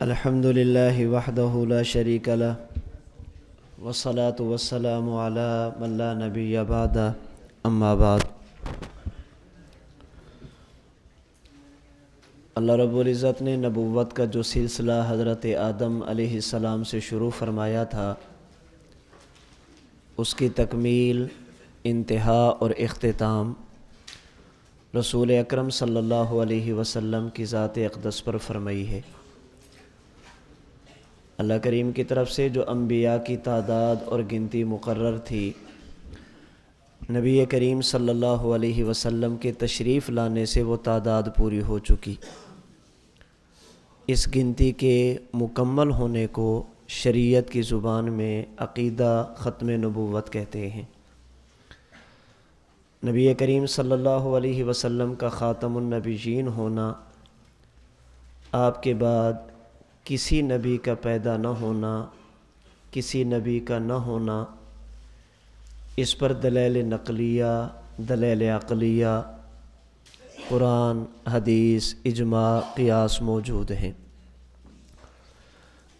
الحمد للہ وحدہ لا شریک لہ والصلاة والسلام علی من لا نبی بعدہ اما بعد۔ اللہ رب العزت نے نبوت کا جو سلسلہ حضرت آدم علیہ السلام سے شروع فرمایا تھا، اس کی تکمیل، انتہا اور اختتام رسول اکرم صلی اللہ علیہ وسلم کی ذات اقدس پر فرمائی ہے۔ اللہ کریم کی طرف سے جو انبیاء کی تعداد اور گنتی مقرر تھی، نبی کریم صلی اللہ علیہ وسلم کے تشریف لانے سے وہ تعداد پوری ہو چکی۔ اس گنتی کے مکمل ہونے کو شریعت کی زبان میں عقیدہ ختم نبوت کہتے ہیں۔ نبی کریم صلی اللہ علیہ وسلم کا خاتم النبیین ہونا، آپ کے بعد کسی نبی کا پیدا نہ ہونا، کسی نبی کا نہ ہونا، اس پر دلائل نقلیہ، دلائل عقلیہ، قرآن، حدیث، اجماع، قیاس موجود ہیں۔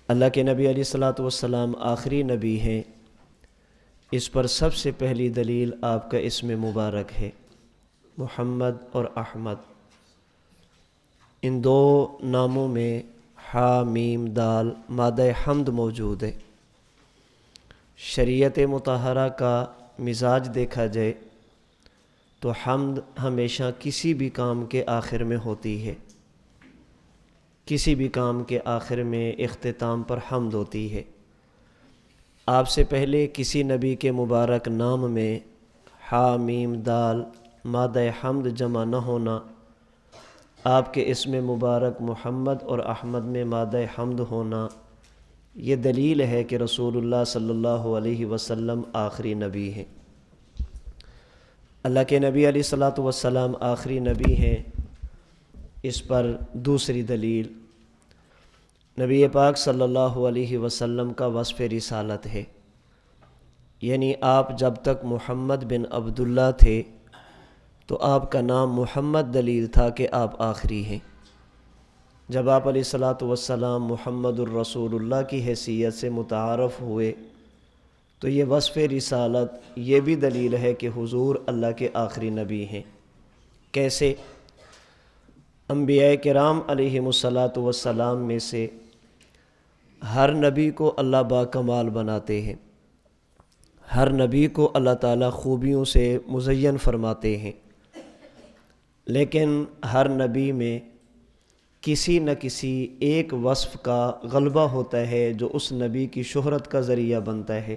اللہ کے نبی علیہ الصلاۃ والسلام آخری نبی ہیں، اس پر سب سے پہلی دلیل آپ کا اسم مبارک ہے، محمد اور احمد۔ ان دو ناموں میں حا میم دال مادہ حمد موجود ہے۔ شریعت مطہرہ کا مزاج دیکھا جائے تو حمد ہمیشہ کسی بھی کام کے آخر میں ہوتی ہے، کسی بھی کام کے آخر میں اختتام پر حمد ہوتی ہے۔ آپ سے پہلے کسی نبی کے مبارک نام میں حا میم دال مادہ حمد جمع نہ ہونا، آپ کے اسم مبارک محمد اور احمد میں مادہ حمد ہونا، یہ دلیل ہے کہ رسول اللہ صلی اللہ علیہ وسلم آخری نبی ہیں۔ اللہ کے نبی علیہ الصلاۃ والسلام آخری نبی ہیں، اس پر دوسری دلیل نبی پاک صلی اللہ علیہ وسلم کا وصف رسالت ہے، یعنی آپ جب تک محمد بن عبداللہ تھے تو آپ کا نام محمد دلیل تھا کہ آپ آخری ہیں۔ جب آپ علیہ الصلاۃ والسلام محمد الرسول اللہ کی حیثیت سے متعارف ہوئے تو یہ وصف رسالت یہ بھی دلیل ہے کہ حضور اللہ کے آخری نبی ہیں۔ کیسے؟ انبیاء کرام علیہم الصلاۃ والسلام میں سے ہر نبی کو اللہ باکمال بناتے ہیں، ہر نبی کو اللہ تعالیٰ خوبیوں سے مزین فرماتے ہیں، لیکن ہر نبی میں کسی نہ کسی ایک وصف کا غلبہ ہوتا ہے جو اس نبی کی شہرت کا ذریعہ بنتا ہے۔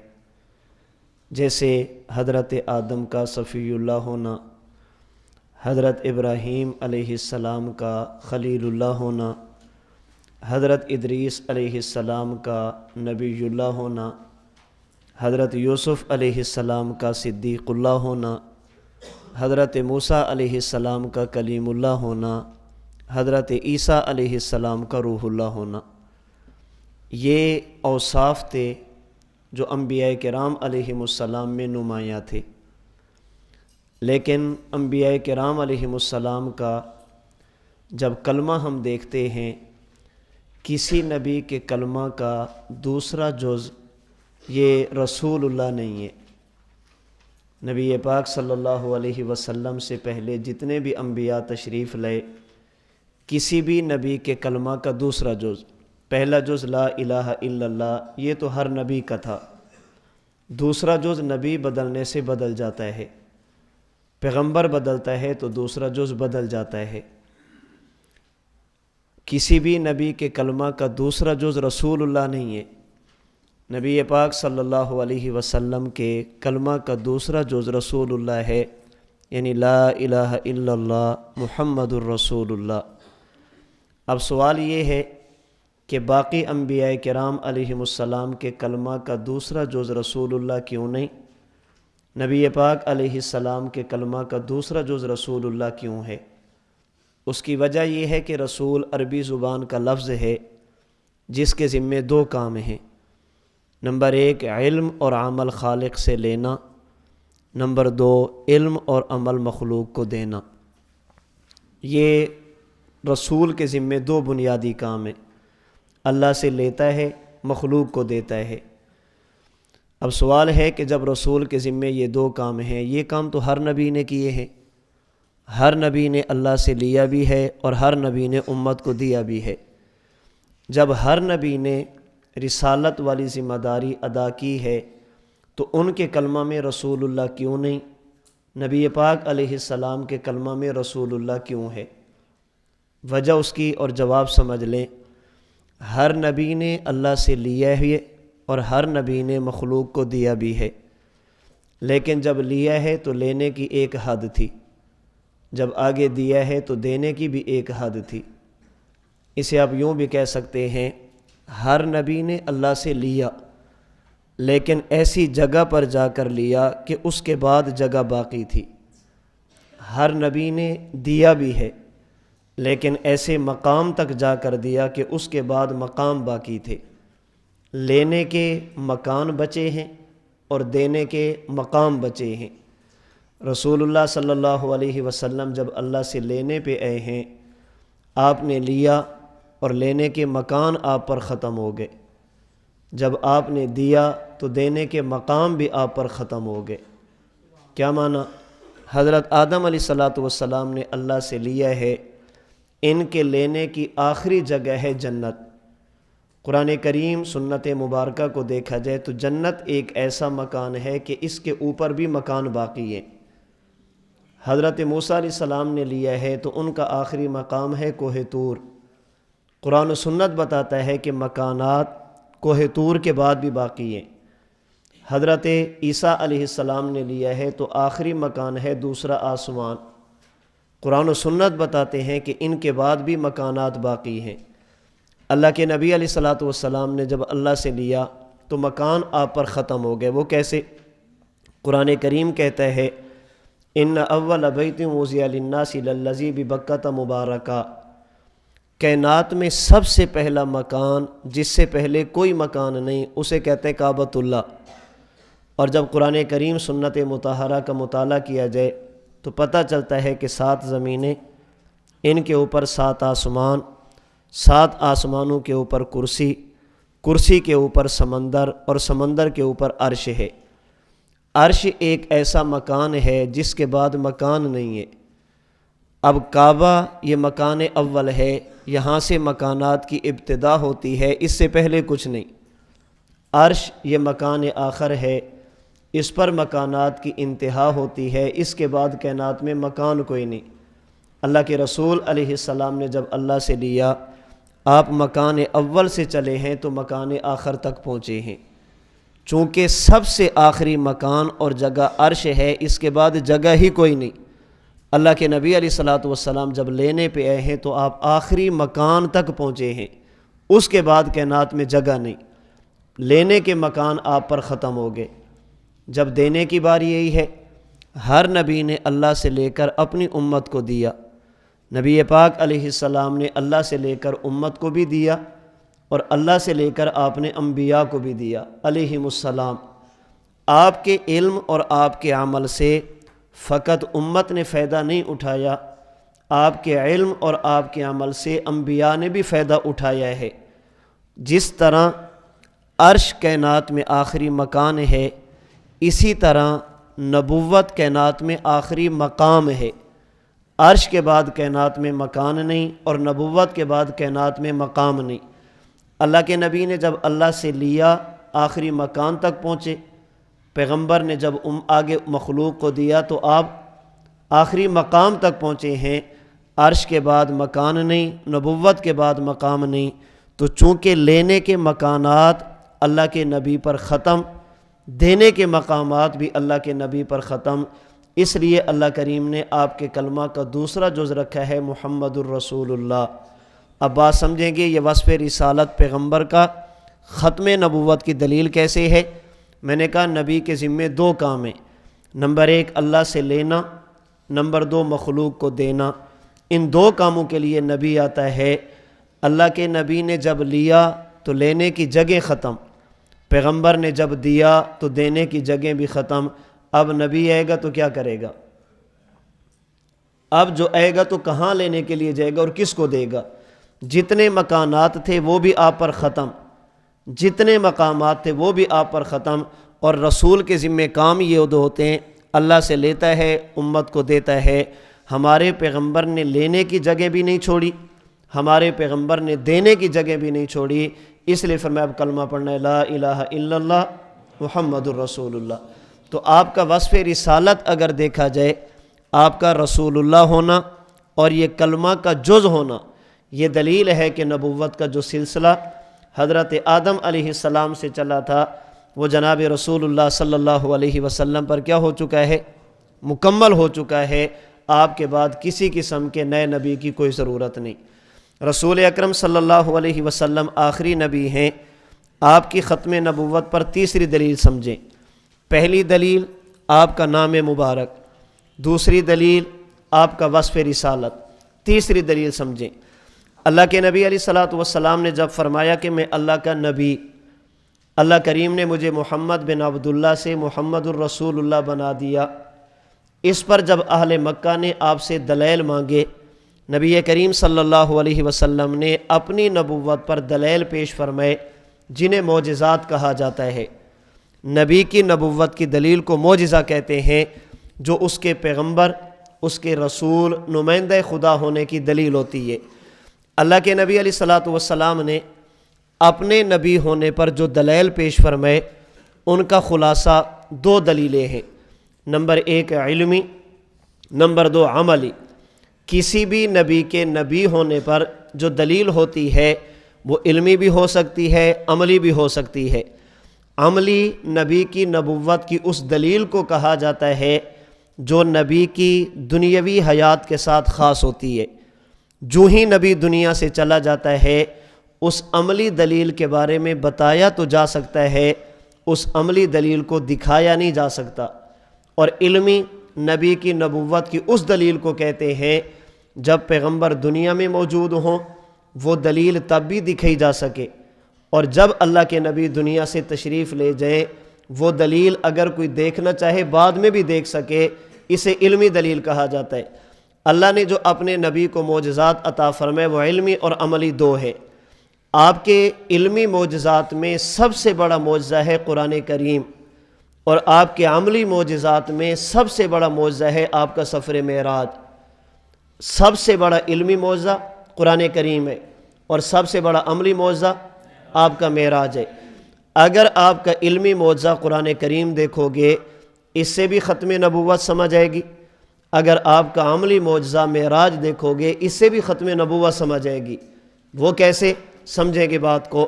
جیسے حضرت آدم کا صفی اللہ ہونا، حضرت ابراہیم علیہ السلام کا خلیل اللہ ہونا، حضرت ادریس علیہ السلام کا نبی اللہ ہونا، حضرت یوسف علیہ السلام کا صدیق اللہ ہونا، حضرت موسیٰ علیہ السلام کا کلیم اللہ ہونا، حضرت عیسیٰ علیہ السلام کا روح اللہ ہونا۔ یہ اوصاف تھے جو انبیاء کرام علیہم السلام میں نمایاں تھے، لیکن انبیاء کرام علیہم السلام کا جب کلمہ ہم دیکھتے ہیں، کسی نبی کے کلمہ کا دوسرا جز یہ رسول اللہ نہیں ہے۔ نبی پاک صلی اللہ علیہ وسلم سے پہلے جتنے بھی انبیاء تشریف لائے، کسی بھی نبی کے کلمہ کا دوسرا جز، پہلا جز لا الہ الا اللہ، یہ تو ہر نبی کا تھا، دوسرا جز نبی بدلنے سے بدل جاتا ہے، پیغمبر بدلتا ہے تو دوسرا جز بدل جاتا ہے۔ کسی بھی نبی کے کلمہ کا دوسرا جز رسول اللہ نہیں ہے۔ نبی پاک صلی اللہ علیہ وسلم کے کلمہ کا دوسرا جز رسول اللہ ہے، یعنی لا الہ الا اللہ محمد الرسول اللہ۔ اب سوال یہ ہے کہ باقی انبیاء کرام علیہم السلام کے کلمہ کا دوسرا جز رسول اللہ کیوں نہیں؟ نبی پاک علیہ السلام کے کلمہ کا دوسرا جز رسول اللہ کیوں ہے؟ اس کی وجہ یہ ہے کہ رسول عربی زبان کا لفظ ہے جس کے ذمے دو کام ہیں۔ نمبر ایک، علم اور عمل خالق سے لینا، نمبر دو، علم اور عمل مخلوق کو دینا۔ یہ رسول کے ذمے دو بنیادی کام ہیں۔ اللہ سے لیتا ہے، مخلوق کو دیتا ہے۔ اب سوال ہے کہ جب رسول کے ذمے یہ دو کام ہیں، یہ کام تو ہر نبی نے کیے ہیں، ہر نبی نے اللہ سے لیا بھی ہے اور ہر نبی نے امت کو دیا بھی ہے۔ جب ہر نبی نے رسالت والی ذمہ داری ادا کی ہے تو ان کے کلمہ میں رسول اللہ کیوں نہیں؟ نبی پاک علیہ السلام کے کلمہ میں رسول اللہ کیوں ہے؟ وجہ اس کی اور جواب سمجھ لیں۔ ہر نبی نے اللہ سے لیا ہے اور ہر نبی نے مخلوق کو دیا بھی ہے، لیکن جب لیا ہے تو لینے کی ایک حد تھی، جب آگے دیا ہے تو دینے کی بھی ایک حد تھی۔ اسے آپ یوں بھی کہہ سکتے ہیں، ہر نبی نے اللہ سے لیا لیکن ایسی جگہ پر جا کر لیا کہ اس کے بعد جگہ باقی تھی۔ ہر نبی نے دیا بھی ہے لیکن ایسے مقام تک جا کر دیا کہ اس کے بعد مقام باقی تھے۔ لینے کے مکان بچے ہیں اور دینے کے مقام بچے ہیں۔ رسول اللہ صلی اللہ علیہ وسلم جب اللہ سے لینے پہ آئے ہیں، آپ نے لیا اور لینے کے مکان آپ پر ختم ہو گئے۔ جب آپ نے دیا تو دینے کے مقام بھی آپ پر ختم ہو گئے۔ کیا معنی؟ حضرت آدم علیہ السلام نے اللہ سے لیا ہے، ان کے لینے کی آخری جگہ ہے جنت۔ قرآن کریم سنت مبارکہ کو دیکھا جائے تو جنت ایک ایسا مکان ہے کہ اس کے اوپر بھی مکان باقی ہے۔ حضرت موسیٰ علیہ السلام نے لیا ہے تو ان کا آخری مقام ہے کوہ طور۔ قرآن و سنت بتاتا ہے کہ مکانات کوہ طور کے بعد بھی باقی ہیں۔ حضرت عیسیٰ علیہ السلام نے لیا ہے تو آخری مکان ہے دوسرا آسمان۔ قرآن و سنت بتاتے ہیں کہ ان کے بعد بھی مکانات باقی ہیں۔ اللہ کے نبی علیہ السلام نے جب اللہ سے لیا تو مکان آپ پر ختم ہو گئے۔ وہ کیسے؟ قرآن کریم کہتا ہے ان اول بیت وضع للناس للذی ببکۃ مبارکہ، کائنات میں سب سے پہلا مکان جس سے پہلے کوئی مکان نہیں، اسے کہتے ہیں کعبۃ اللہ۔ اور جب قرآن کریم سنت مطہرہ کا مطالعہ کیا جائے تو پتہ چلتا ہے کہ 7 زمینیں، ان کے اوپر 7 آسمان، 7 آسمانوں کے اوپر کرسی، کرسی کے اوپر سمندر اور سمندر کے اوپر عرش ہے۔ عرش ایک ایسا مکان ہے جس کے بعد مکان نہیں ہے۔ اب کعبہ یہ مکان اول ہے، یہاں سے مکانات کی ابتدا ہوتی ہے، اس سے پہلے کچھ نہیں۔ عرش یہ مکان آخر ہے، اس پر مکانات کی انتہا ہوتی ہے، اس کے بعد کائنات میں مکان کوئی نہیں۔ اللہ کے رسول علیہ السلام نے جب اللہ سے لیا، آپ مکان اول سے چلے ہیں تو مکان آخر تک پہنچے ہیں۔ چونکہ سب سے آخری مکان اور جگہ عرش ہے، اس کے بعد جگہ ہی کوئی نہیں۔ اللہ کے نبی علیہ السلام جب لینے پہ آئے ہیں تو آپ آخری مکان تک پہنچے ہیں، اس کے بعد کائنات میں جگہ نہیں۔ لینے کے مکان آپ پر ختم ہو گئے۔ جب دینے کی باری یہی ہے، ہر نبی نے اللہ سے لے کر اپنی امت کو دیا۔ نبی پاک علیہ السلام نے اللہ سے لے کر امت کو بھی دیا اور اللہ سے لے کر آپ نے انبیاء کو بھی دیا علیہم السلام۔ آپ کے علم اور آپ کے عمل سے فقط امت نے فائدہ نہیں اٹھایا، آپ کے علم اور آپ کے عمل سے انبیاء نے بھی فائدہ اٹھایا ہے۔ جس طرح عرش کائنات میں آخری مکان ہے، اسی طرح نبوت کائنات میں آخری مقام ہے۔ عرش کے بعد کائنات میں مکان نہیں اور نبوت کے بعد کائنات میں مقام نہیں۔ اللہ کے نبی نے جب اللہ سے لیا آخری مکان تک پہنچے، پیغمبر نے جب آگے مخلوق کو دیا تو آپ آخری مقام تک پہنچے ہیں۔ عرش کے بعد مکان نہیں، نبوت کے بعد مقام نہیں، تو چونکہ لینے کے مکانات اللہ کے نبی پر ختم، دینے کے مقامات بھی اللہ کے نبی پر ختم، اس لیے اللہ کریم نے آپ کے کلمہ کا دوسرا جز رکھا ہے محمد الرسول اللہ۔ اب بات سمجھیں گے یہ وصف رسالت پیغمبر کا ختم نبوت کی دلیل کیسے ہے؟ میں نے کہا نبی کے ذمے 2 کام ہیں، نمبر 1 اللہ سے لینا، نمبر 2 مخلوق کو دینا۔ ان 2 کاموں کے لیے نبی آتا ہے۔ اللہ کے نبی نے جب لیا تو لینے کی جگہ ختم، پیغمبر نے جب دیا تو دینے کی جگہ بھی ختم۔ اب نبی آئے گا تو کیا کرے گا؟ اب جو آئے گا تو کہاں لینے کے لیے جائے گا اور کس کو دے گا؟ جتنے مکانات تھے وہ بھی آپ پر ختم، جتنے مقامات تھے وہ بھی آپ پر ختم، اور رسول کے ذمہ کام یہ ہوتے ہیں، اللہ سے لیتا ہے، امت کو دیتا ہے۔ ہمارے پیغمبر نے لینے کی جگہ بھی نہیں چھوڑی، ہمارے پیغمبر نے دینے کی جگہ بھی نہیں چھوڑی، اس لیے فرمایا اب کلمہ پڑھنا ہے لا الہ الا اللہ محمد الرسول اللہ۔ تو آپ کا وصف رسالت اگر دیکھا جائے، آپ کا رسول اللہ ہونا اور یہ کلمہ کا جز ہونا، یہ دلیل ہے کہ نبوت کا جو سلسلہ حضرت آدم علیہ السلام سے چلا تھا وہ جناب رسول اللہ صلی اللہ علیہ وسلم پر کیا ہو چکا ہے؟ مکمل ہو چکا ہے۔ آپ کے بعد کسی قسم کے نئے نبی کی کوئی ضرورت نہیں۔ رسول اکرم صلی اللہ علیہ وسلم آخری نبی ہیں۔ آپ کی ختم نبوت پر تیسری دلیل سمجھیں۔ پہلی دلیل آپ کا نام مبارک، دوسری دلیل آپ کا وصف رسالت، تیسری دلیل سمجھیں۔ اللہ کے نبی علیہ الصلوۃ والسلام نے جب فرمایا کہ میں اللہ کا نبی، اللہ کریم نے مجھے محمد بن عبداللہ سے محمد الرسول اللہ بنا دیا، اس پر جب اہل مکہ نے آپ سے دلائل مانگے، نبی کریم صلی اللہ علیہ وسلم نے اپنی نبوت پر دلائل پیش فرمائے جنہیں معجزات کہا جاتا ہے۔ نبی کی نبوت کی دلیل کو معجزہ کہتے ہیں، جو اس کے پیغمبر، اس کے رسول، نمائندہ خدا ہونے کی دلیل ہوتی ہے۔ اللہ کے نبی علیہ الصلوۃ والسلام نے اپنے نبی ہونے پر جو دلائل پیش فرمائے ان کا خلاصہ دو دلیلیں ہیں، نمبر ایک علمی، نمبر دو عملی۔ کسی بھی نبی کے نبی ہونے پر جو دلیل ہوتی ہے وہ علمی بھی ہو سکتی ہے، عملی بھی ہو سکتی ہے۔ عملی نبی کی نبوت کی اس دلیل کو کہا جاتا ہے جو نبی کی دنیاوی حیات کے ساتھ خاص ہوتی ہے۔ جو ہی نبی دنیا سے چلا جاتا ہے اس عملی دلیل کے بارے میں بتایا تو جا سکتا ہے، اس عملی دلیل کو دکھایا نہیں جا سکتا۔ اور علمی نبی کی نبوت کی اس دلیل کو کہتے ہیں جب پیغمبر دنیا میں موجود ہوں وہ دلیل تب بھی دکھائی جا سکے، اور جب اللہ کے نبی دنیا سے تشریف لے جائیں وہ دلیل اگر کوئی دیکھنا چاہے بعد میں بھی دیکھ سکے، اسے علمی دلیل کہا جاتا ہے۔ اللہ نے جو اپنے نبی کو معجزات عطا فرمائے وہ علمی اور عملی دو ہے۔ آپ کے علمی معجزات میں سب سے بڑا معجزہ ہے قرآن کریم، اور آپ کے عملی معجزات میں سب سے بڑا معجزہ ہے آپ کا سفر معراج۔ سب سے بڑا علمی معجزہ قرآن کریم ہے اور سب سے بڑا عملی معجزہ آپ کا معراج ہے۔ اگر آپ کا علمی معجزہ قرآن کریم دیکھو گے اس سے بھی ختم نبوت سمجھ آئے گی، اگر آپ کا عملی معجزہ معراج دیکھو گے اس سے بھی ختم نبوت سمجھ آئے گی۔ وہ کیسے سمجھیں گے بات کو؟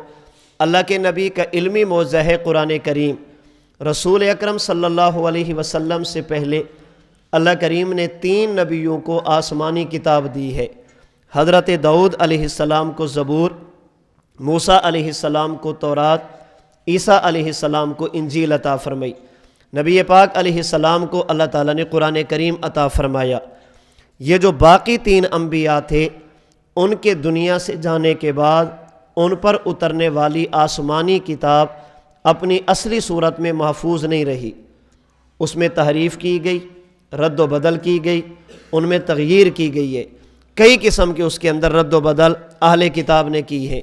اللہ کے نبی کا علمی معجزہ ہے قرآن کریم۔ رسول اکرم صلی اللہ علیہ وسلم سے پہلے اللہ کریم نے 3 نبیوں کو آسمانی کتاب دی ہے۔ حضرت داؤد علیہ السلام کو زبور، موسیٰ علیہ السلام کو تورات، عیسیٰ علیہ السلام کو انجیل عطا فرمائی۔ نبی پاک علیہ السلام کو اللہ تعالیٰ نے قرآن کریم عطا فرمایا۔ یہ جو باقی 3 انبیاء تھے ان کے دنیا سے جانے کے بعد ان پر اترنے والی آسمانی کتاب اپنی اصلی صورت میں محفوظ نہیں رہی، اس میں تحریف کی گئی، رد و بدل کی گئی، ان میں تغییر کی گئی ہے، کئی قسم کے اس کے اندر رد و بدل اہل کتاب نے کی ہے۔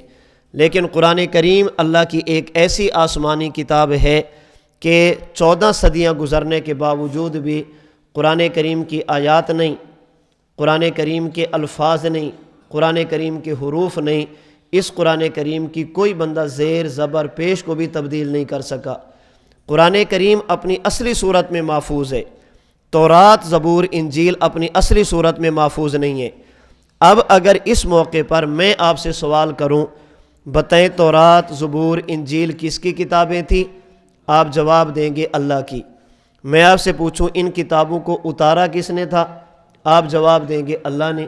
لیکن قرآن کریم اللہ کی ایک ایسی آسمانی کتاب ہے کہ 14 صدیاں گزرنے کے باوجود بھی قرآن کریم کی آیات نہیں، قرآن کریم کے الفاظ نہیں، قرآن کریم کے حروف نہیں، اس قرآن کریم کی کوئی بندہ زیر زبر پیش کو بھی تبدیل نہیں کر سکا۔ قرآن کریم اپنی اصلی صورت میں محفوظ ہے، تورات، زبور، انجیل اپنی اصلی صورت میں محفوظ نہیں ہے۔ اب اگر اس موقع پر میں آپ سے سوال کروں بتائیں تورات، زبور، انجیل کس کی کتابیں تھیں؟ آپ جواب دیں گے اللہ کی۔ میں آپ سے پوچھوں ان کتابوں کو اتارا کس نے تھا؟ آپ جواب دیں گے اللہ نے۔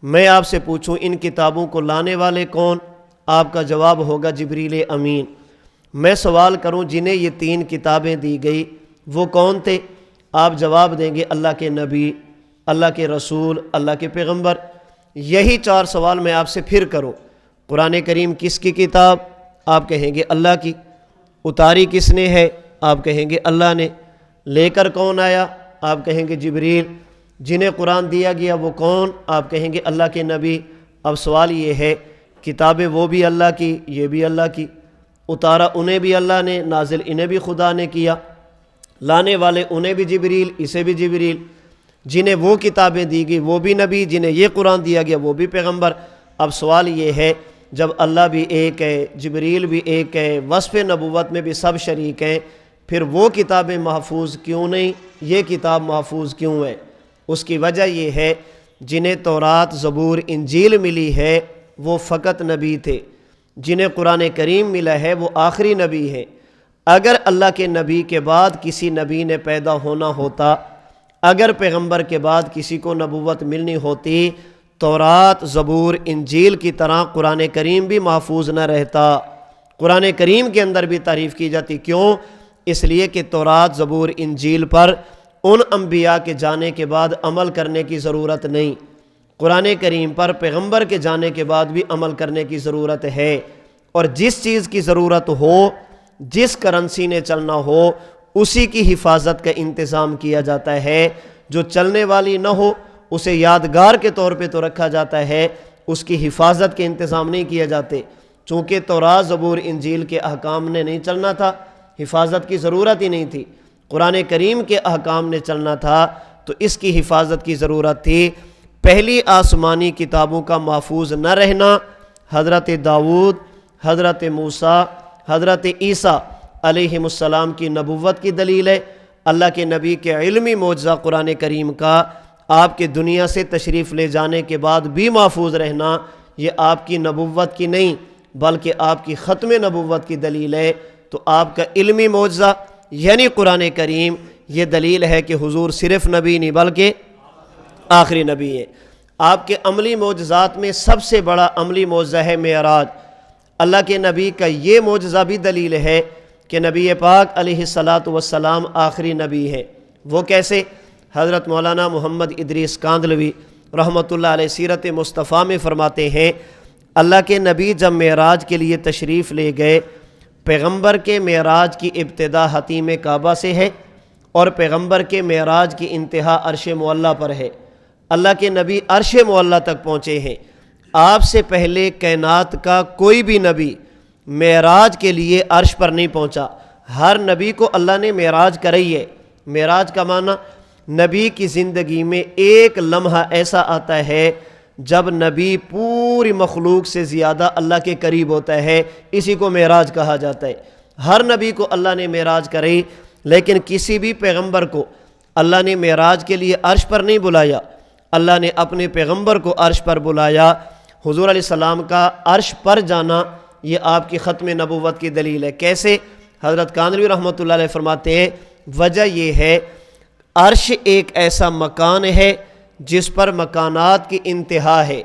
میں آپ سے پوچھوں ان کتابوں کو لانے والے کون؟ آپ کا جواب ہوگا جبریل امین۔ میں سوال کروں جنہیں یہ 3 کتابیں دی گئی وہ کون تھے؟ آپ جواب دیں گے اللہ کے نبی، اللہ کے رسول، اللہ کے پیغمبر۔ یہی 4 سوال میں آپ سے پھر کروں، قرآن کریم کس کی کتاب؟ آپ کہیں گے اللہ کی۔ اتاری کس نے ہے؟ آپ کہیں گے اللہ نے۔ لے کر کون آیا؟ آپ کہیں گے جبریل۔ جنہیں قرآن دیا گیا وہ کون؟ آپ کہیں گے اللہ کے نبی۔ اب سوال یہ ہے کتابیں وہ بھی اللہ کی، یہ بھی اللہ کی، اتارا انہیں بھی اللہ نے، نازل انہیں بھی خدا نے کیا، لانے والے انہیں بھی جبریل، اسے بھی جبریل، جنہیں وہ کتابیں دی گئی وہ بھی نبی، جنہیں یہ قرآن دیا گیا وہ بھی پیغمبر۔ اب سوال یہ ہے جب اللہ بھی ایک ہے، جبریل بھی ایک ہے، وصف نبوت میں بھی سب شریک ہیں، پھر وہ کتابیں محفوظ کیوں نہیں، یہ کتاب محفوظ کیوں ہے؟ اس کی وجہ یہ ہے جنہیں تورات، زبور، انجیل ملی ہے وہ فقط نبی تھے، جنہیں قرآن کریم ملا ہے وہ آخری نبی ہے۔ اگر اللہ کے نبی کے بعد کسی نبی نے پیدا ہونا ہوتا، اگر پیغمبر کے بعد کسی کو نبوت ملنی ہوتی، تورات، زبور، انجیل کی طرح قرآن کریم بھی محفوظ نہ رہتا، قرآن کریم کے اندر بھی تعریف کی جاتی۔ کیوں؟ اس لیے کہ تورات، زبور، انجیل پر ان انبیاء کے جانے کے بعد عمل کرنے کی ضرورت نہیں، قرآن کریم پر پیغمبر کے جانے کے بعد بھی عمل کرنے کی ضرورت ہے۔ اور جس چیز کی ضرورت ہو، جس کرنسی نے چلنا ہو، اسی کی حفاظت کا انتظام کیا جاتا ہے۔ جو چلنے والی نہ ہو اسے یادگار کے طور پہ تو رکھا جاتا ہے، اس کی حفاظت کے انتظام نہیں کیے جاتے۔ چونکہ تورات، زبور، انجیل کے احکام نے نہیں چلنا تھا، حفاظت کی ضرورت ہی نہیں تھی، قرآن کریم کے احکام نے چلنا تھا تو اس کی حفاظت کی ضرورت تھی۔ پہلی آسمانی کتابوں کا محفوظ نہ رہنا حضرت داؤد، حضرت موسیٰ، حضرت عیسیٰ علیہم السلام کی نبوت کی دلیل ہے۔ اللہ کے نبی کے علمی معجزہ قرآن کریم کا آپ کے دنیا سے تشریف لے جانے کے بعد بھی محفوظ رہنا، یہ آپ کی نبوت کی نہیں بلکہ آپ کی ختم نبوت کی دلیل ہے۔ تو آپ کا علمی معجزہ یعنی قرآن کریم یہ دلیل ہے کہ حضور صرف نبی نہیں بلکہ آخری نبی ہے۔ آپ کے عملی معجزات میں سب سے بڑا عملی معجزہ ہے معراج۔ اللہ کے نبی کا یہ معجزہ بھی دلیل ہے کہ نبی پاک علیہ الصلاۃ والسلام آخری نبی ہے۔ وہ کیسے؟ حضرت مولانا محمد ادریس کاندھلوی رحمۃ اللہ علیہ سیرت مصطفیٰ میں فرماتے ہیں اللہ کے نبی جب معراج کے لیے تشریف لے گئے، پیغمبر کے معراج کی ابتدا حتیم کعبہ سے ہے اور پیغمبر کے معراج کی انتہا عرش معلیٰ پر ہے۔ اللہ کے نبی عرش معلیٰ تک پہنچے ہیں۔ آپ سے پہلے کائنات کا کوئی بھی نبی معراج کے لیے عرش پر نہیں پہنچا۔ ہر نبی کو اللہ نے معراج کرائی ہے۔ معراج کا معنی نبی کی زندگی میں ایک لمحہ ایسا آتا ہے جب نبی پوری مخلوق سے زیادہ اللہ کے قریب ہوتا ہے، اسی کو معراج کہا جاتا ہے۔ ہر نبی کو اللہ نے معراج کرائی، لیکن کسی بھی پیغمبر کو اللہ نے معراج کے لیے عرش پر نہیں بلایا، اللہ نے اپنے پیغمبر کو عرش پر بلایا۔ حضور علیہ السلام کا عرش پر جانا یہ آپ کی ختم نبوت کی دلیل ہے۔ کیسے؟ حضرت کاندھلوی رحمۃ اللہ علیہ فرماتے ہیں وجہ یہ ہے عرش ایک ایسا مکان ہے جس پر مکانات کی انتہا ہے۔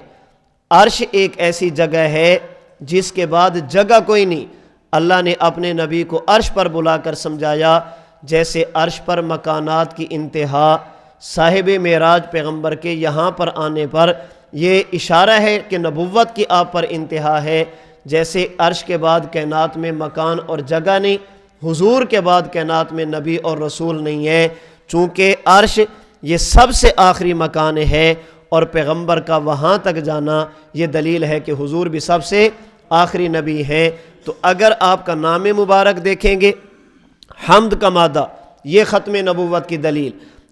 عرش ایک ایسی جگہ ہے جس کے بعد جگہ کوئی نہیں۔ اللہ نے اپنے نبی کو عرش پر بلا کر سمجھایا جیسے عرش پر مکانات کی انتہا۔ صاحب معراج پیغمبر کے یہاں پر آنے پر یہ اشارہ ہے کہ نبوت کی آپ پر انتہا ہے۔ جیسے عرش کے بعد کائنات میں مکان اور جگہ نہیں، حضور کے بعد کائنات میں نبی اور رسول نہیں ہے۔ چونکہ عرش یہ سب سے آخری مکان ہے اور پیغمبر کا وہاں تک جانا یہ دلیل ہے کہ حضور بھی سب سے آخری نبی ہیں۔ تو اگر آپ کا نام مبارک دیکھیں گے حمد کا مادہ، یہ ختم نبوت کی دلیل۔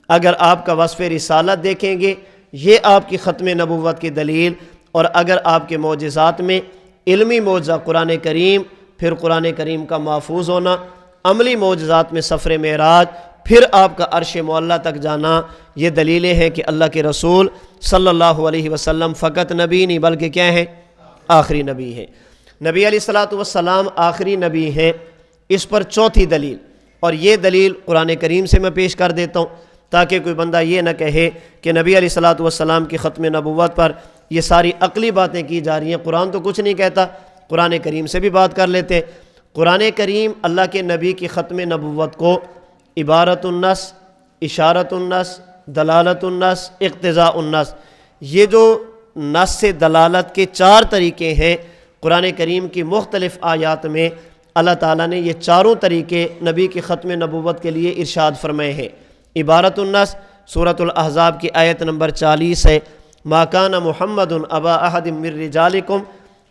اگر آپ کا وصف رسالت دیکھیں گے یہ آپ کی ختم نبوت کی دلیل۔ اور اگر آپ کے معجزات میں علمی معجزہ قرآن کریم، پھر قرآن کریم کا محفوظ ہونا، عملی معجزات میں سفر معراج، پھر آپ کا عرش معلیٰ تک جانا، یہ دلیلیں ہیں کہ اللہ کے رسول صلی اللہ علیہ وسلم فقط نبی نہیں بلکہ کیا ہیں؟ آخری نبی ہیں۔ نبی علیہ الصلاۃ والسلام آخری نبی ہیں، اس پر چوتھی دلیل، اور یہ دلیل قرآن کریم سے میں پیش کر دیتا ہوں تاکہ کوئی بندہ یہ نہ کہے کہ نبی علیہ الصلاۃ والسلام کی ختم نبوت پر یہ ساری عقلی باتیں کی جا رہی ہیں، قرآن تو کچھ نہیں کہتا۔ قرآن کریم سے بھی بات کر لیتے ہیں۔ قرآن کریم اللہ کے نبی کی ختم نبوت کو عبارت النص، اشارت النص، دلالت النص، اقتضاء النص، یہ جو نص سے دلالت کے چار طریقے ہیں قرآن کریم کی مختلف آیات میں اللہ تعالیٰ نے یہ چاروں طریقے نبی کی ختم نبوت کے لیے ارشاد فرمائے ہیں۔ عبارت النص سورۃ الاحزاب کی آیت نمبر 40 ہے، ما کان محمد ابا احد من رجالکم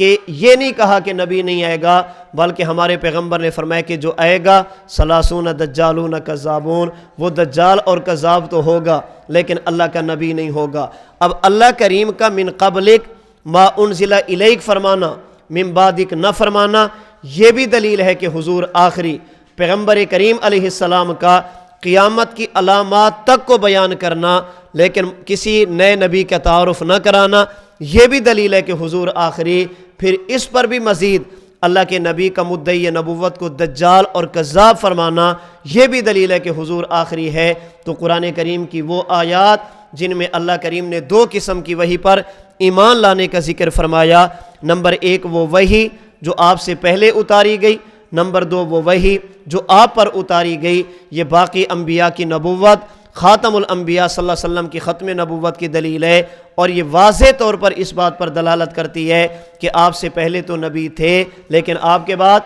کہ یہ نہیں کہا کہ نبی نہیں آئے گا، بلکہ ہمارے پیغمبر نے فرمایا کہ جو آئے گا ثلاثون دجالون کذابون، وہ دجال اور کذاب تو ہوگا لیکن اللہ کا نبی نہیں ہوگا۔ اب اللہ کریم کا من قبلک ما انزل الیک فرمانا، من بعدک نہ فرمانا، یہ بھی دلیل ہے کہ حضور آخری پیغمبر کریم علیہ السلام کا قیامت کی علامات تک کو بیان کرنا لیکن کسی نئے نبی کا تعارف نہ کرانا، یہ بھی دلیل ہے کہ حضور آخری۔ پھر اس پر بھی مزید اللہ کے نبی کا مدعی نبوت کو دجال اور کذاب فرمانا، یہ بھی دلیل ہے کہ حضور آخری ہے۔ تو قرآن کریم کی وہ آیات جن میں اللہ کریم نے دو قسم کی وحی پر ایمان لانے کا ذکر فرمایا، نمبر ایک وہ وحی جو آپ سے پہلے اتاری گئی، نمبر دو وہ وحی جو آپ پر اتاری گئی، یہ باقی انبیاء کی نبوت، خاتم الانبیاء صلی اللہ علیہ وسلم کی ختم نبوت کی دلیل ہے، اور یہ واضح طور پر اس بات پر دلالت کرتی ہے کہ آپ سے پہلے تو نبی تھے لیکن آپ کے بعد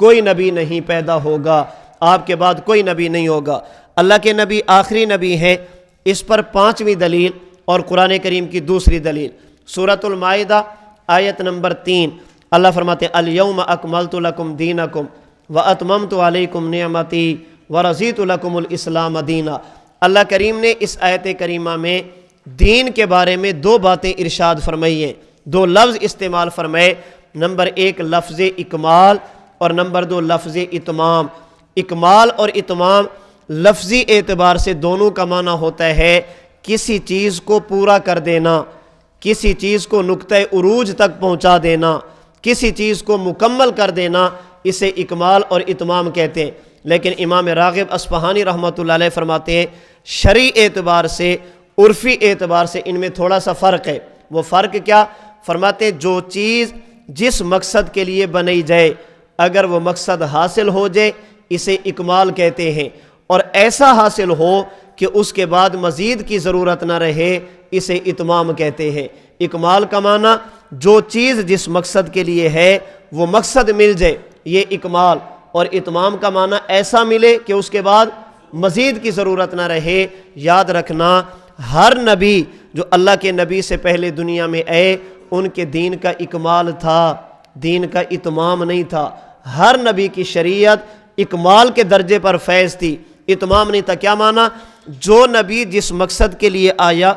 کوئی نبی نہیں پیدا ہوگا، آپ کے بعد کوئی نبی نہیں ہوگا۔ اللہ کے نبی آخری نبی ہیں، اس پر پانچویں دلیل اور قرآن کریم کی دوسری دلیل سورۃ المائدہ آیت نمبر 3، اللہ فرماتے ہیں الیوم اکملت لکم دینکم واتممت علیکم نعمتی ورضیت لکم الاسلام دینا۔ اللہ کریم نے اس آیت کریمہ میں دین کے بارے میں دو باتیں ارشاد فرمائی ہیں، دو لفظ استعمال فرمائے، نمبر ایک لفظ اکمال اور نمبر دو لفظ اتمام۔ اکمال اور اتمام لفظی اعتبار سے دونوں کا معنی ہوتا ہے کسی چیز کو پورا کر دینا، کسی چیز کو نقطہ عروج تک پہنچا دینا، کسی چیز کو مکمل کر دینا، اسے اکمال اور اتمام کہتے ہیں۔ لیکن امام راغب اصفہانی رحمۃ اللہ علیہ فرماتے ہیں شرعی اعتبار سے، عرفی اعتبار سے ان میں تھوڑا سا فرق ہے۔ وہ فرق کیا؟ فرماتے ہیں جو چیز جس مقصد کے لیے بنائی جائے اگر وہ مقصد حاصل ہو جائے اسے اکمال کہتے ہیں، اور ایسا حاصل ہو کہ اس کے بعد مزید کی ضرورت نہ رہے اسے اتمام کہتے ہیں۔ اکمال کا معنی جو چیز جس مقصد کے لیے ہے وہ مقصد مل جائے، یہ اکمال، اور اتمام کا معنی ایسا ملے کہ اس کے بعد مزید کی ضرورت نہ رہے۔ یاد رکھنا ہر نبی جو اللہ کے نبی سے پہلے دنیا میں آئے ان کے دین کا اکمال تھا، دین کا اتمام نہیں تھا۔ ہر نبی کی شریعت اکمال کے درجے پر فیض تھی، اتمام نہیں تھا۔ کیا معنی؟ جو نبی جس مقصد کے لیے آیا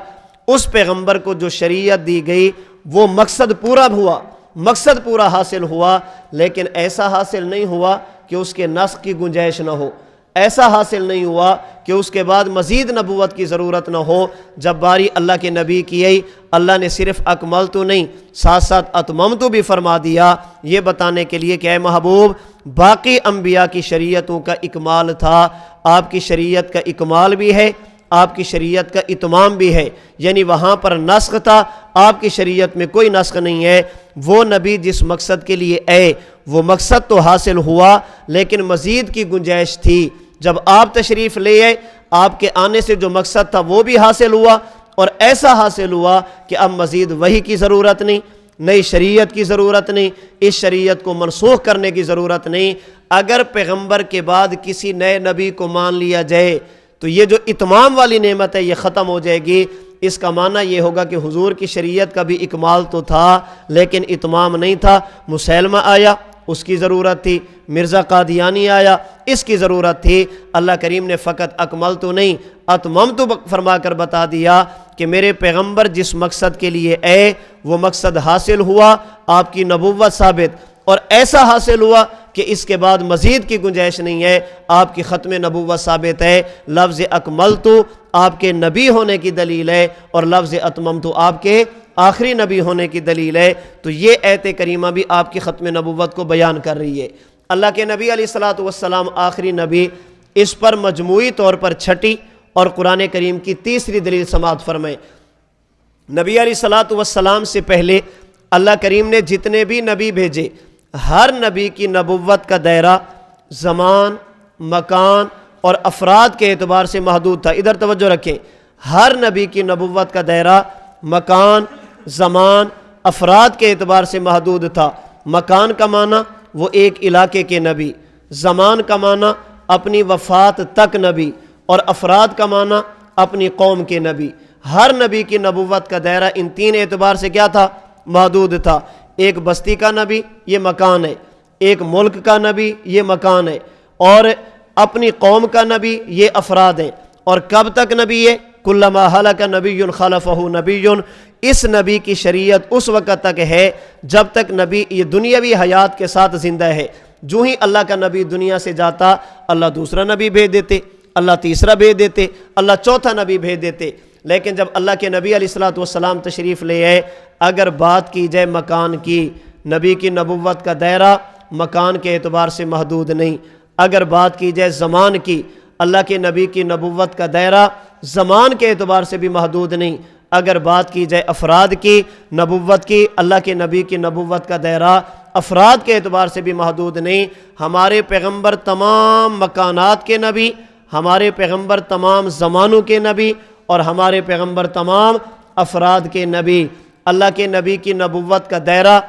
اس پیغمبر کو جو شریعت دی گئی وہ مقصد پورا ہوا، مقصد پورا حاصل ہوا، لیکن ایسا حاصل نہیں ہوا کہ اس کے نسخ کی گنجائش نہ ہو، ایسا حاصل نہیں ہوا کہ اس کے بعد مزید نبوت کی ضرورت نہ ہو۔ جب باری اللہ کے نبی کی آئی اللہ نے صرف اکملت نہیں ساتھ ساتھ اتممت بھی فرما دیا، یہ بتانے کے لیے کہ اے محبوب باقی انبیاء کی شریعتوں کا اکمال تھا، آپ کی شریعت کا اکمال بھی ہے، آپ کی شریعت کا اتمام بھی ہے، یعنی وہاں پر نسخ تھا، آپ کی شریعت میں کوئی نسخ نہیں ہے۔ وہ نبی جس مقصد کے لیے آئے وہ مقصد تو حاصل ہوا لیکن مزید کی گنجائش تھی۔ جب آپ تشریف لے آئے آپ کے آنے سے جو مقصد تھا وہ بھی حاصل ہوا، اور ایسا حاصل ہوا کہ اب مزید وحی کی ضرورت نہیں، نئی شریعت کی ضرورت نہیں، اس شریعت کو منسوخ کرنے کی ضرورت نہیں۔ اگر پیغمبر کے بعد کسی نئے نبی کو مان لیا جائے تو یہ جو اتمام والی نعمت ہے یہ ختم ہو جائے گی۔ اس کا معنی یہ ہوگا کہ حضور کی شریعت کا بھی اکمال تو تھا لیکن اتمام نہیں تھا۔ مسیلمہ آیا اس کی ضرورت تھی، مرزا قادیانی آیا اس کی ضرورت تھی، اللہ کریم نے فقط اکملت نہیں اتممت فرما کر بتا دیا کہ میرے پیغمبر جس مقصد کے لیے آئے وہ مقصد حاصل ہوا، آپ کی نبوت ثابت، اور ایسا حاصل ہوا کہ اس کے بعد مزید کی گنجائش نہیں ہے، آپ کی ختم نبوت ثابت ہے۔ لفظ اکملت آپ کے نبی ہونے کی دلیل ہے اور لفظ اتممت آپ کے آخری نبی ہونے کی دلیل ہے۔ تو یہ آیت کریمہ بھی آپ کی ختم نبوت کو بیان کر رہی ہے۔ اللہ کے نبی علیہ الصلوۃ والسلام آخری نبی، اس پر مجموعی طور پر چھٹی اور قرآن کریم کی تیسری دلیل سماعت فرمائیں۔ نبی علیہ الصلوۃ والسلام سے پہلے اللہ کریم نے جتنے بھی نبی بھیجے ہر نبی کی نبوت کا دائرہ زمان، مکان اور افراد کے اعتبار سے محدود تھا۔ ادھر توجہ رکھیں، ہر نبی کی نبوت کا دائرہ مکان، زمان، افراد کے اعتبار سے محدود تھا۔ مکان کا معنی وہ ایک علاقے کے نبی، زمان کا معنی اپنی وفات تک نبی، اور افراد کا معنی اپنی قوم کے نبی۔ ہر نبی کی نبوت کا دائرہ ان تین اعتبار سے کیا تھا؟ محدود تھا۔ ایک بستی کا نبی یہ مکان ہے، ایک ملک کا نبی یہ مکان ہے، اور اپنی قوم کا نبی یہ افراد ہیں۔ اور کب تک نبی ہے؟ کلما ہلک نبی خلفہ نبی، اس نبی کی شریعت اس وقت تک ہے جب تک نبی یہ دنیاوی حیات کے ساتھ زندہ ہے۔ جو ہی اللہ کا نبی دنیا سے جاتا، اللہ دوسرا نبی بھیج دیتے، اللہ تیسرا بھیج دیتے، اللہ چوتھا نبی بھیج دیتے۔ لیکن جب اللہ کے نبی علیہ الصلوۃ والسلام تشریف لے آئے، اگر بات کی جائے مکان کی، نبی کی نبوت کا دائرہ مکان کے اعتبار سے محدود نہیں۔ اگر بات کی جائے زمان کی، اللہ کے نبی کی نبوت کا دائرہ زمان کے اعتبار سے بھی محدود نہیں۔ اگر بات کی جائے افراد کی نبوت کی، اللہ کے نبی کی نبوت کا دائرہ افراد کے اعتبار سے بھی محدود نہیں۔ ہمارے پیغمبر تمام مکانات کے نبی، ہمارے پیغمبر تمام زمانوں کے نبی، اور ہمارے پیغمبر تمام افراد کے نبی۔ اللہ کے نبی کی نبوت کا دائرہ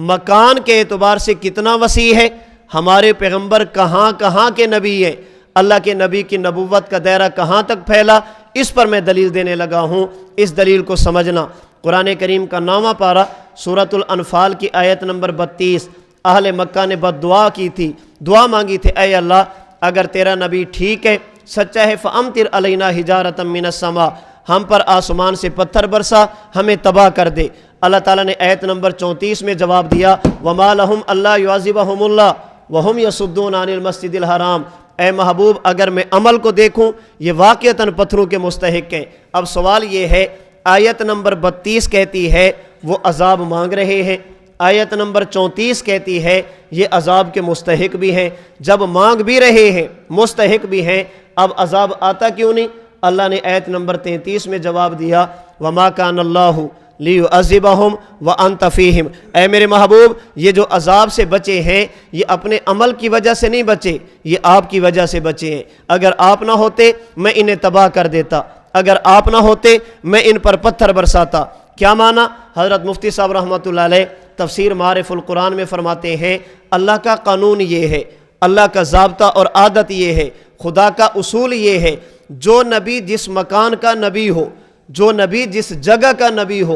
مکان کے اعتبار سے کتنا وسیع ہے، ہمارے پیغمبر کہاں کہاں کے نبی ہیں، اللہ کے نبی کی نبوت کا دائرہ کہاں تک پھیلا، اس پر میں دلیل دینے لگا ہوں۔ اس دلیل کو سمجھنا، قرآن کریم کا 9واں پارہ سورۃ الانفال کی آیت نمبر 32، اہل مکہ نے بد دعا کی تھی، دعا مانگی تھی، اے اللہ اگر تیرا نبی ٹھیک ہے، سچا ہے، فَأَمْطِرْ عَلَيْنَا حِجَارَةً مِّنَ السَّمَاءِ، ہم پر آسمان سے پتھر برسا، ہمیں تباہ کر دے۔ اللہ تعالیٰ نے آیت نمبر 34 میں جواب دیا، وَمَا لَهُمْ أَلَّا يُعَذِّبَهُمُ اللَّهُ وَهُمْ يَصُدُّونَ عَنِ الْمَسْجِدِ الْحَرَامِ۔ اے محبوب اگر میں عمل کو دیکھوں یہ واقعتاً پتھروں کے مستحق ہیں۔ اب سوال یہ ہے، آیت نمبر 32 کہتی ہے وہ عذاب مانگ رہے ہیں، آیت نمبر 34 کہتی ہے یہ عذاب کے مستحق بھی ہیں۔ جب مانگ بھی رہے ہیں، مستحق بھی ہیں، اب عذاب آتا کیوں نہیں؟ اللہ نے آیت نمبر 33 میں جواب دیا، وَمَا كَانَ اللَّهُ لِيُعَذِّبَهُمْ وَأَنْتَ فِيهِمْ۔ اے میرے محبوب یہ جو عذاب سے بچے ہیں یہ اپنے عمل کی وجہ سے نہیں بچے، یہ آپ کی وجہ سے بچے ہیں۔ اگر آپ نہ ہوتے میں انہیں تباہ کر دیتا، اگر آپ نہ ہوتے میں ان پر پتھر برساتا۔ کیا معنی؟ حضرت مفتی صاحب رحمۃ اللہ علیہ تفسیر معارف القرآن میں فرماتے ہیں اللہ کا قانون یہ ہے، اللہ کا ضابطہ اور عادت یہ ہے، خدا کا اصول یہ ہے، جو نبی جس مکان کا نبی ہو، جو نبی جس جگہ کا نبی ہو،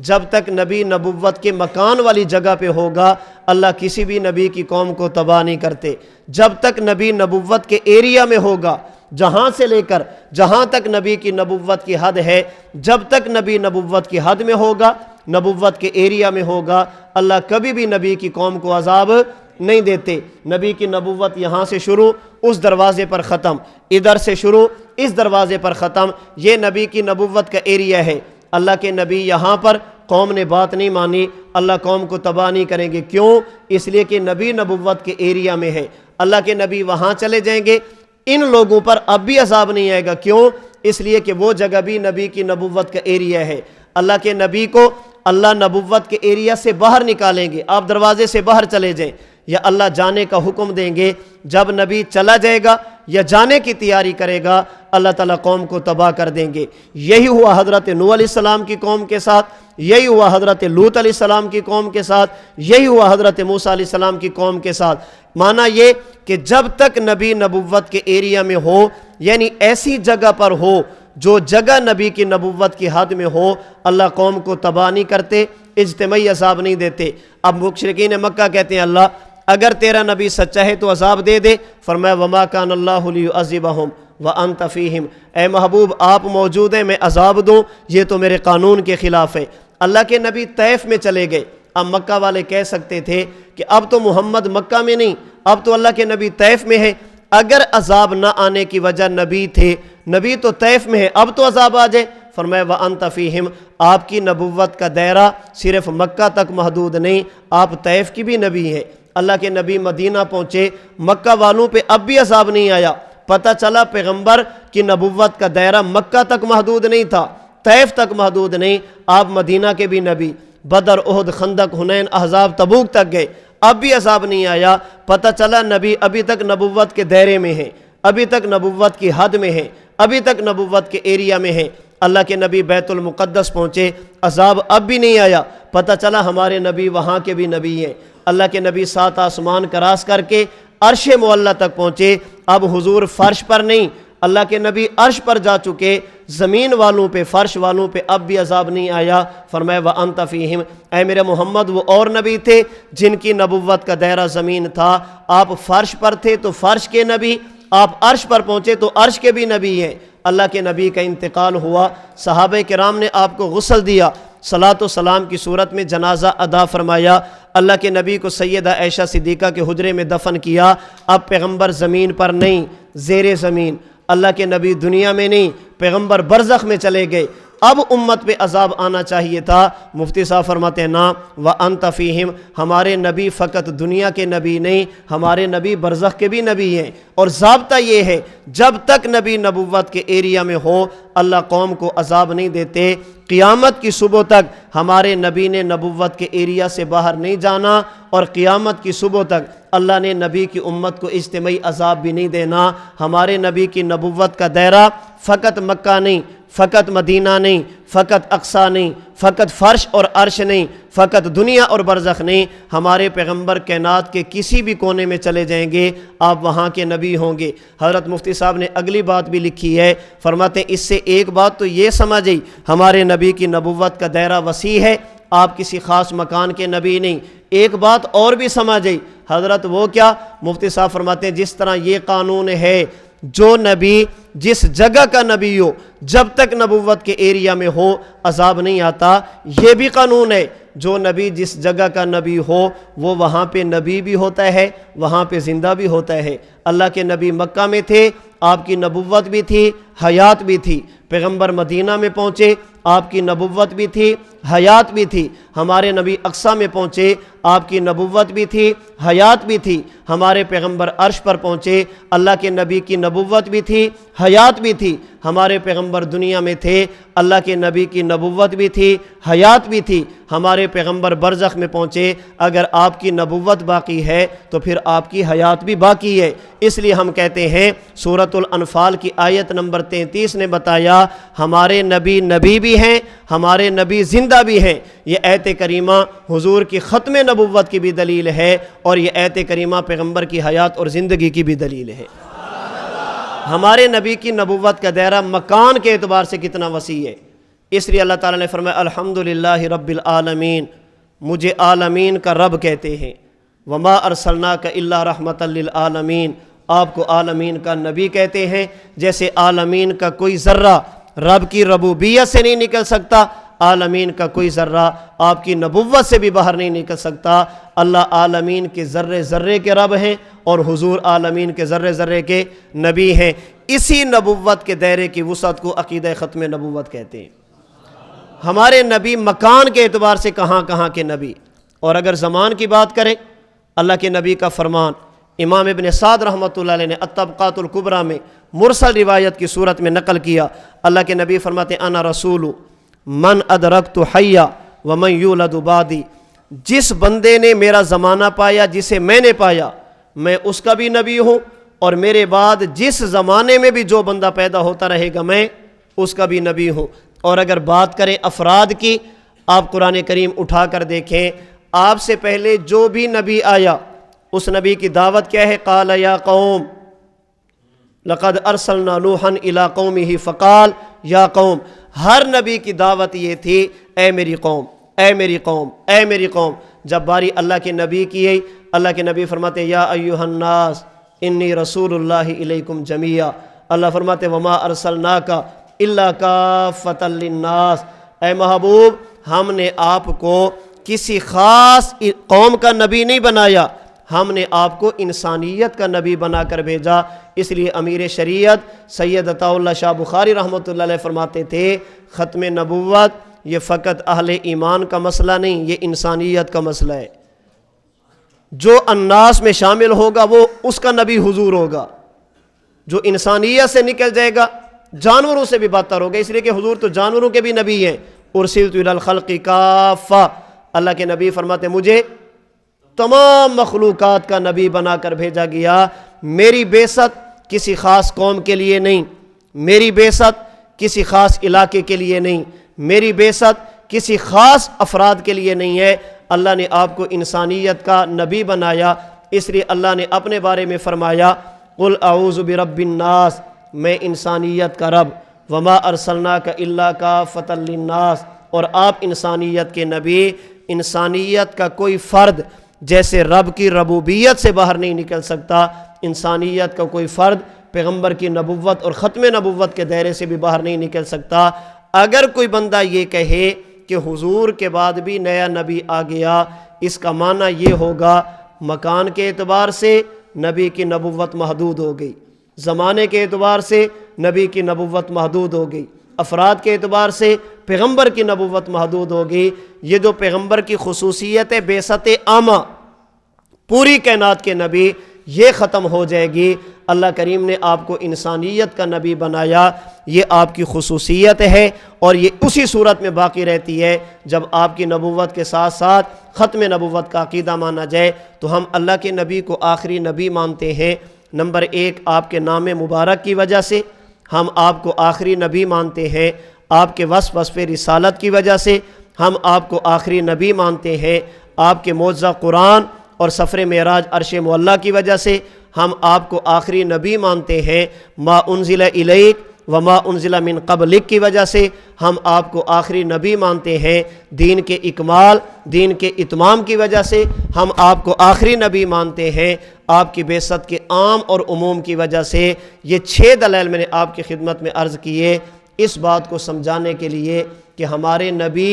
جب تک نبی نبوت کے مکان والی جگہ پہ ہوگا اللہ کسی بھی نبی کی قوم کو تباہ نہیں کرتے۔ جب تک نبی نبوت کے ایریا میں ہوگا، جہاں سے لے کر جہاں تک نبی کی نبوت کی حد ہے، جب تک نبی نبوت کی حد میں ہوگا، نبوت کے ایریا میں ہوگا، اللہ کبھی بھی نبی کی قوم کو عذاب نہیں دیتے۔ نبی کی نبوت یہاں سے شروع، اس دروازے پر ختم، ادھر سے شروع، اس دروازے پر ختم، یہ نبی کی نبوت کا ایریا ہے۔ اللہ کے نبی یہاں پر، قوم نے بات نہیں مانی، اللہ قوم کو تباہ نہیں کریں گے۔ کیوں؟ اس لیے کہ نبی نبوت کے ایریا میں ہے۔ اللہ کے نبی وہاں چلے جائیں گے، ان لوگوں پر اب بھی عذاب نہیں آئے گا۔ کیوں؟ اس لیے کہ وہ جگہ بھی نبی کی نبوت کا ایریا ہے۔ اللہ کے نبی کو اللہ نبوت کے ایریا سے باہر نکالیں گے، آپ دروازے سے باہر چلے جائیں، یا اللہ جانے کا حکم دیں گے۔ جب نبی چلا جائے گا یا جانے کی تیاری کرے گا اللہ تعالیٰ قوم کو تباہ کر دیں گے۔ یہی ہوا حضرت نوح علیہ السلام کی قوم کے ساتھ، یہی ہوا حضرت لوط علیہ السلام کی قوم کے ساتھ، یہی ہوا حضرت موسیٰ علیہ السلام کی قوم کے ساتھ۔ معنی یہ کہ جب تک نبی نبوت کے ایریا میں ہو، یعنی ایسی جگہ پر ہو جو جگہ نبی کی نبوت کی حد میں ہو، اللہ قوم کو تباہ نہیں کرتے، اجتماعی عذاب نہیں دیتے۔ اب مشرکین مکہ کہتے ہیں اللہ اگر تیرا نبی سچا ہے تو عذاب دے دے۔ فرمایا وما کان اللہ لیعذبہم وانت فیہم، اے محبوب آپ موجود ہیں میں عذاب دوں یہ تو میرے قانون کے خلاف ہے۔ اللہ کے نبی طیف میں چلے گئے۔ اب مکہ والے کہہ سکتے تھے کہ اب تو محمد مکہ میں نہیں، اب تو اللہ کے نبی طیف میں ہے، اگر عذاب نہ آنے کی وجہ نبی تھے، نبی تو طیف میں ہے، اب تو عذاب آ جائے۔ فرمایا وانت فیہم، آپ کی نبوت کا دائرہ صرف مکہ تک محدود نہیں، آپ طیف کی بھی نبی ہیں۔ اللہ کے نبی مدینہ پہنچے، مکہ والوں پہ اب بھی عذاب نہیں آیا، پتہ چلا پیغمبر کی نبوت کا دائرہ مکہ تک محدود نہیں تھا، طیف تک محدود نہیں، آپ مدینہ کے بھی نبی، بدر، احد، خندق، حنین، احزاب، تبوک تک گئے، اب بھی عذاب نہیں آیا، پتہ چلا نبی ابھی تک نبوت کے دائرے میں ہیں، ابھی تک نبوت کی حد میں ہیں، ابھی تک نبوت کے ایریا میں ہیں۔ اللہ کے نبی بیت المقدس پہنچے، عذاب اب بھی نہیں آیا، پتہ چلا ہمارے نبی وہاں کے بھی نبی ہیں۔ اللہ کے نبی 7 آسمان کراس کر کے عرش معلیٰ تک پہنچے، اب حضور فرش پر نہیں، اللہ کے نبی عرش پر جا چکے، زمین والوں پہ، فرش والوں پہ اب بھی عذاب نہیں آیا۔ فرمایا وَأَنْتَ فِيهِمْ، اے میرے محمد وہ اور نبی تھے جن کی نبوت کا دائرہ زمین تھا، آپ فرش پر تھے تو فرش کے نبی، آپ عرش پر پہنچے تو عرش کے بھی نبی ہیں۔ اللہ کے نبی کا انتقال ہوا، صحابہ کرام نے آپ کو غسل دیا، صلاۃ و سلام کی صورت میں جنازہ ادا فرمایا، اللہ کے نبی کو سیدہ عائشہ صدیقہ کے حجرے میں دفن کیا۔ اب پیغمبر زمین پر نہیں، زیر زمین، اللہ کے نبی دنیا میں نہیں، پیغمبر برزخ میں چلے گئے۔ اب امت پہ عذاب آنا چاہیے تھا، مفتی صاحب فرماتے ہیں نا وَأَنْتَ فِيهِمْ، ہمارے نبی فقط دنیا کے نبی نہیں، ہمارے نبی برزخ کے بھی نبی ہیں۔ اور ضابطہ یہ ہے جب تک نبی نبوت کے ایریا میں ہو اللہ قوم کو عذاب نہیں دیتے۔ قیامت کی صبح تک ہمارے نبی نے نبوت کے ایریا سے باہر نہیں جانا، اور قیامت کی صبح تک اللہ نے نبی کی امت کو اجتماعی عذاب بھی نہیں دینا۔ ہمارے نبی کی نبوت کا دائرہ فقط مکہ نہیں، فقط مدینہ نہیں، فقط اقصیٰ نہیں، فقط فرش اور عرش نہیں، فقط دنیا اور برزخ نہیں، ہمارے پیغمبر کائنات کے کسی بھی کونے میں چلے جائیں گے آپ وہاں کے نبی ہوں گے۔ حضرت مفتی صاحب نے اگلی بات بھی لکھی ہے، فرماتے ہیں اس سے ایک بات تو یہ سمجھی ہمارے نبی کی نبوت کا دائرہ وسیع ہے، آپ کسی خاص مکان کے نبی نہیں۔ ایک بات اور بھی سمجھی حضرت، وہ کیا؟ مفتی صاحب فرماتے ہیں جس طرح یہ قانون ہے جو نبی جس جگہ کا نبی ہو جب تک نبوت کے ایریا میں ہو عذاب نہیں آتا، یہ بھی قانون ہے جو نبی جس جگہ کا نبی ہو وہ وہاں پہ نبی بھی ہوتا ہے، وہاں پہ زندہ بھی ہوتا ہے۔ اللہ کے نبی مکہ میں تھے، آپ کی نبوت بھی تھی، حیات بھی تھی۔ پیغمبر مدینہ میں پہنچے، آپ کی نبوت بھی تھی، حیات بھی تھی۔ ہمارے نبی اقصیٰ میں پہنچے، آپ کی نبوت بھی تھی، حیات بھی تھی۔ ہمارے پیغمبر عرش پر پہنچے، اللہ کے نبی کی نبوت بھی تھی، حیات بھی تھی۔ ہمارے پیغمبر دنیا میں تھے، اللہ کے نبی کی نبوت بھی تھی، حیات بھی تھی۔ ہمارے پیغمبر برزخ میں پہنچے، اگر آپ کی نبوت باقی ہے تو پھر آپ کی حیات بھی باقی ہے۔ اس لیے ہم کہتے ہیں سورۃ الانفال کی آیت نمبر 33 نے بتایا ہمارے نبی نبی بھی ہیں، ہمارے نبی زندہ بھی ہیں۔ یہ آیت کریمہ حضور کی ختم نبوت کی بھی دلیل ہے، اور یہ آیت کریمہ پیغمبر کی حیات اور زندگی کی بھی دلیل ہے۔ ہمارے نبی کی نبوت کا دائرہ مکان کے اعتبار سے کتنا وسیع ہے، اس لیے اللہ تعالیٰ نے فرمایا الحمدللہ رب العالمین، مجھے عالمین کا رب کہتے ہیں۔ وما ارسلناک الا رحمۃ للعالمین، آپ کو عالمین کا نبی کہتے ہیں۔ جیسے عالمین کا کوئی ذرہ رب کی ربوبیت سے نہیں نکل سکتا، عالمین کا کوئی ذرہ آپ کی نبوت سے بھی باہر نہیں نکل سکتا۔ اللہ عالمین کے ذرے ذرے کے رب ہیں، اور حضور عالمین کے ذرے ذرے کے نبی ہیں۔ اسی نبوت کے دائرے کی وسعت کو عقیدہ ختم نبوت کہتے ہیں۔ ہمارے نبی مکان کے اعتبار سے کہاں کہاں کے نبی، اور اگر زمان کی بات کریں اللہ کے نبی کا فرمان امام ابن سعد رحمۃ اللہ علیہ نے الطبقات الکبریٰ میں مرسل روایت کی صورت میں نقل کیا۔ اللہ کے نبی فرماتے ہیں انا رسول من ادرکت حیا ومن یولد بعدی، جس بندے نے میرا زمانہ پایا جسے میں نے پایا میں اس کا بھی نبی ہوں، اور میرے بعد جس زمانے میں بھی جو بندہ پیدا ہوتا رہے گا میں اس کا بھی نبی ہوں۔ اور اگر بات کریں افراد کی، آپ قرآن کریم اٹھا کر دیکھیں، آپ سے پہلے جو بھی نبی آیا اس نبی کی دعوت کیا ہے؟ قال یا قوم لقد ارسلنا نوحا الی قومہ فقال یا قوم۔ ہر نبی کی دعوت یہ تھی اے میری قوم، اے میری قوم، اے میری قوم۔ جب باری اللہ کے نبی کی ہے، اللہ کے نبی فرماتے یا ایھا الناس انی رسول اللہ الیکم جمیعا۔ اللہ فرماتے وما ارسلناک الا کافۃ للناس، اے محبوب ہم نے آپ کو کسی خاص قوم کا نبی نہیں بنایا، ہم نے آپ کو انسانیت کا نبی بنا کر بھیجا۔ اس لیے امیر شریعت سید عطا اللہ شاہ بخاری رحمۃ اللہ علیہ فرماتے تھے ختم نبوت یہ فقط اہل ایمان کا مسئلہ نہیں، یہ انسانیت کا مسئلہ ہے۔ جو الناس میں شامل ہوگا وہ اس کا نبی حضور ہوگا، جو انسانیت سے نکل جائے گا جانوروں سے بھی بدتر ہوگا، اس لیے کہ حضور تو جانوروں کے بھی نبی ہیں۔ ارسلت الی الخلق کافہ، اللہ کے نبی فرماتے مجھے تمام مخلوقات کا نبی بنا کر بھیجا گیا۔ میری بعثت کسی خاص قوم کے لیے نہیں، میری بعثت کسی خاص علاقے کے لیے نہیں، میری بعثت کسی خاص افراد کے لیے نہیں ہے۔ اللہ نے آپ کو انسانیت کا نبی بنایا، اس لیے اللہ نے اپنے بارے میں فرمایا قل اعوذ برب الناس، میں انسانیت کا رب، وما ارسلناک الا کافۃ للناس، اور آپ انسانیت کے نبی، انسانیت کا کوئی فرد جیسے رب کی ربوبیت سے باہر نہیں نکل سکتا، انسانیت کا کوئی فرد پیغمبر کی نبوت اور ختم نبوت کے دائرے سے بھی باہر نہیں نکل سکتا۔ اگر کوئی بندہ یہ کہے کہ حضور کے بعد بھی نیا نبی آ گیا، اس کا معنی یہ ہوگا مکان کے اعتبار سے نبی کی نبوت محدود ہو گئی، زمانے کے اعتبار سے نبی کی نبوت محدود ہو گئی، افراد کے اعتبار سے پیغمبر کی نبوت محدود ہو گئی۔ یہ جو پیغمبر کی خصوصیت ہے بعثت عامہ، پوری کائنات کے نبی، یہ ختم ہو جائے گی۔ اللہ کریم نے آپ کو انسانیت کا نبی بنایا، یہ آپ کی خصوصیت ہے، اور یہ اسی صورت میں باقی رہتی ہے جب آپ کی نبوت کے ساتھ ساتھ ختم نبوت کا عقیدہ مانا جائے۔ تو ہم اللہ کے نبی کو آخری نبی مانتے ہیں۔ نمبر ایک، آپ کے نام مبارک کی وجہ سے ہم آپ کو آخری نبی مانتے ہیں۔ آپ کے وصف رسالت کی وجہ سے ہم آپ کو آخری نبی مانتے ہیں۔ آپ کے معجزہ قرآن اور سفر معراج عرش معلیٰ کی وجہ سے ہم آپ کو آخری نبی مانتے ہیں۔ ما انزل الیک وما انزل من قبلک کی وجہ سے ہم آپ کو آخری نبی مانتے ہیں۔ دین کے اکمال، دین کے اتمام کی وجہ سے ہم آپ کو آخری نبی مانتے ہیں۔ آپ کی بعثت کے عام اور عموم کی وجہ سے۔ یہ 6 دلائل میں نے آپ کی خدمت میں عرض کیے، اس بات کو سمجھانے کے لیے کہ ہمارے نبی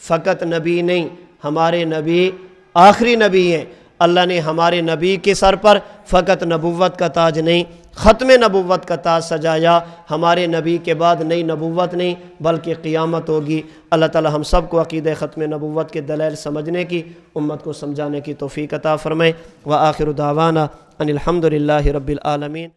فقط نبی نہیں، ہمارے نبی آخری نبی ہیں۔ اللہ نے ہمارے نبی کے سر پر فقط نبوت کا تاج نہیں، ختم نبوت کا تاج سجایا۔ ہمارے نبی کے بعد نئی نبوت نہیں بلکہ قیامت ہوگی۔ اللہ تعالی ہم سب کو عقیدہ ختم نبوت کے دلائل سمجھنے کی، امت کو سمجھانے کی توفیق عطا فرمائے۔ وآخر دعوانا ان الحمد للہ رب العالمین۔